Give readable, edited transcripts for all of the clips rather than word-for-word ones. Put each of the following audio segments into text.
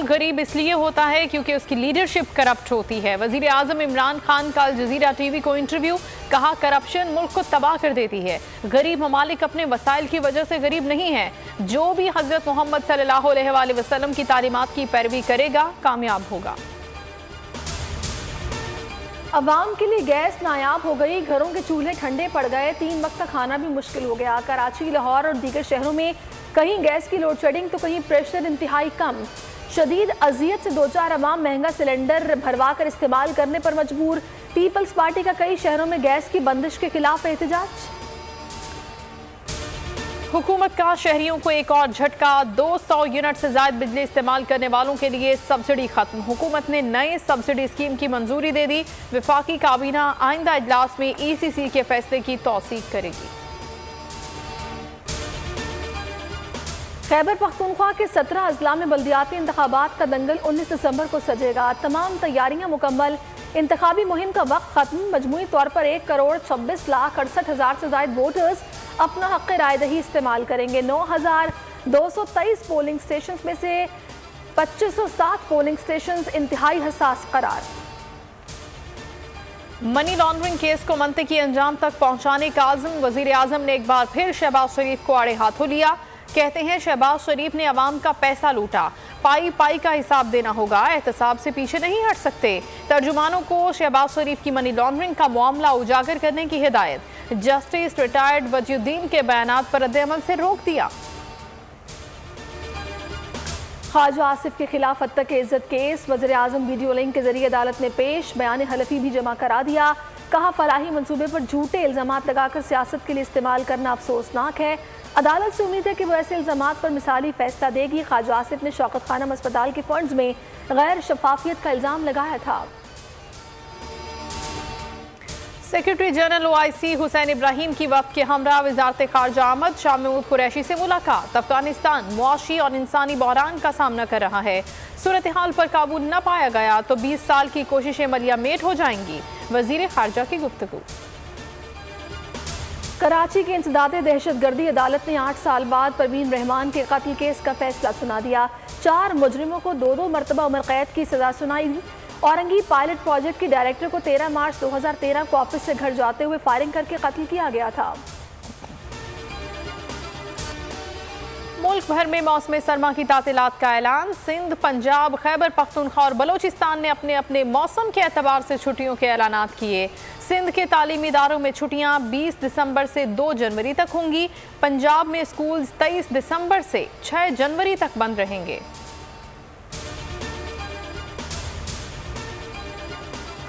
मुल्क गरीब इसलिए होता है क्योंकि उसकी लीडरशिप करप्ट होती है। वजीर आजम इमरान खान का अल जजीरा टीवी को इंटरव्यू, कहा करप्शन मुल्क को तबाह कर देती है। गरीब ममालिक अपने वसाइल की वजह से गरीब नहीं है। जो भी हजरत मोहम्मद सल्लल्लाहु अलैहि वसल्लम की तालीमात की पैरवी करेगा कामयाब होगा। अवाम के लिए गैस नायाब हो गई, घरों के चूल्हे ठंडे पड़ गए, 3 वक्त का खाना भी मुश्किल हो गया। कराची, लाहौर और दीगर शहरों में कहीं गैस की लोड शेडिंग तो कहीं प्रेशर इंतहाई कम। शदीद अजियत से 2-4 अवाम महंगा सिलेंडर भरवा कर इस्तेमाल करने पर मजबूर। पीपल्स पार्टी का कई शहरों में गैस की बंदिश के खिलाफ एहतजाज। हुकूमत का शहरियों को एक और झटका, 200 यूनिट से ज्यादा बिजली इस्तेमाल करने वालों के लिए सब्सिडी खत्म। हुकूमत ने नए सब्सिडी स्कीम की मंजूरी दे दी। विफाकी काबीना आइंदा इजलास में ECC के फैसले की तौसीक करेगी। खैबर पख्तूनख्वा के 17 अजला में बल्दियाती इंतखाबात का दंगल 19 दिसंबर को सजेगा। तमाम तैयारियां मुकम्मल, इंतखाबी मुहिम का वक्त खत्म। मजमूई तौर पर 1,26,68,000 से ज्यादा वोटर्स अपना हक रायदही इस्तेमाल करेंगे। 9,223 पोलिंग स्टेशन में से 2507 पोलिंग स्टेशन इंतहाई हसास करार। मनी लॉन्ड्रिंग केस को मंतकी अंजाम तक पहुंचाने का आज़म, वजीर आजम ने एक बार फिर शहबाज शरीफ को आड़े हाथों लिया। कहते हैं शहबाज शरीफ ने अवाम का पैसा लूटा, पाई पाई का हिसाब देना होगा, एहतसाब से पीछे नहीं हट सकते। तर्जुमानों को शहबाज शरीफ की मनी लॉन्ड्रिंग का मामला उजागर करने की हिदायत। जस्टिस रिटायर्ड वजीउद्दीन के बयानात पर रद्द-ए-अमल से रोक दिया। ख्वाजा आसिफ के खिलाफ हत्या के इज्जत केस, वज़ीर आज़म वीडियो लिंक के जरिए अदालत में पेश, बयान हलफी भी जमा करा दिया। कहा फलाही मंसूबे पर झूठे इल्जामात लगाकर सियासत के लिए इस्तेमाल करना अफसोसनाक है। अदालत से उम्मीद है कि वो ऐसे इल्जामात पर मिसाली फैसला देगी। ख्वाजा आसिफ ने शौकत खानम अस्पताल के फंड्स में गैर शफाफियत का इल्जाम लगाया था। Secretary general OIC Hussain Ibrahim की वफ़द के हमरा वज़ारत ख़ारजा आमद, शाह महमूद कुरैशी से मुलाकात। अफगानिस्तान मुआशी और इंसानी बहरान का सामना कर रहा है। सूरत हाल पर काबू न पाया गया तो 20 साल की कोशिशें मलियामेट हो जाएंगी। वज़ीर ख़ारजा की गुफ्तगू। कराची की इंसदादे दहशतगर्दी अदालत ने 8 साल बाद परवीन रहमान के कत्ल केस का फैसला सुना दिया। 4 मुजरिमों को 2-2 मरतबा उम्र कैद की सजा सुनाई। औरंगी पायलट प्रोजेक्ट की डायरेक्टर को 13 मार्च 2013 को ऑफिस से घर जाते हुए फायरिंग करके कत्ल किया गया था। मुल्क भर में मौसम सरमा की तातीलात का ऐलान। सिंध, पंजाब, खैबर पख्तूनख्वा और बलोचिस्तान ने अपने अपने मौसम के एतबार से छुट्टियों के ऐलानात किए। सिंध के तालीमी इदारों में छुट्टियां 20 दिसंबर से 2 जनवरी तक होंगी। पंजाब में स्कूल 23 दिसंबर से 6 जनवरी तक बंद रहेंगे।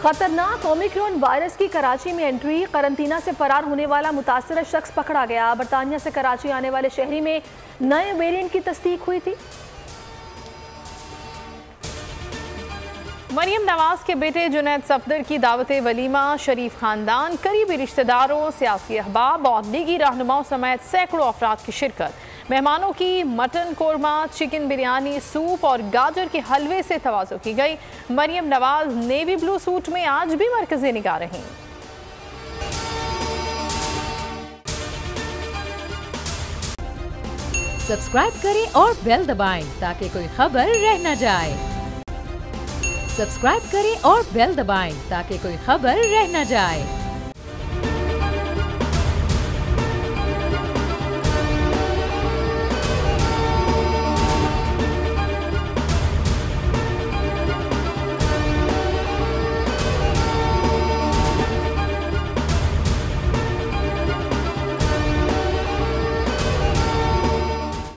खतरनाक ओमिक्रॉन वायरस की कराची में एंट्री, करंतना से फरार होने वाला मुतासरा शख्स पकड़ा गया। बरतानिया से कराची आने वाले शहरी में नए वेरिएंट की तस्दीक हुई थी। मरियम नवाज के बेटे जुनैद सफदर की दावत वलीमा, शरीफ खानदान, करीबी रिश्तेदारों, सियासी अहबाब और दीगी रहनुमाओं समेत सैकड़ों अफराद की शिरकत। मेहमानों की mutton korma, chicken biryani, soup और गाजर के हलवे से तवाज़ो की गई। Maryam Nawaz navy blue suit में आज भी मरकज़ी निगाह रहीं। सब्सक्राइब करें और बेल दबाएं ताकि कोई खबर रह न जाए। सब्सक्राइब करें और बेल दबाएं ताकि कोई खबर रह न जाए।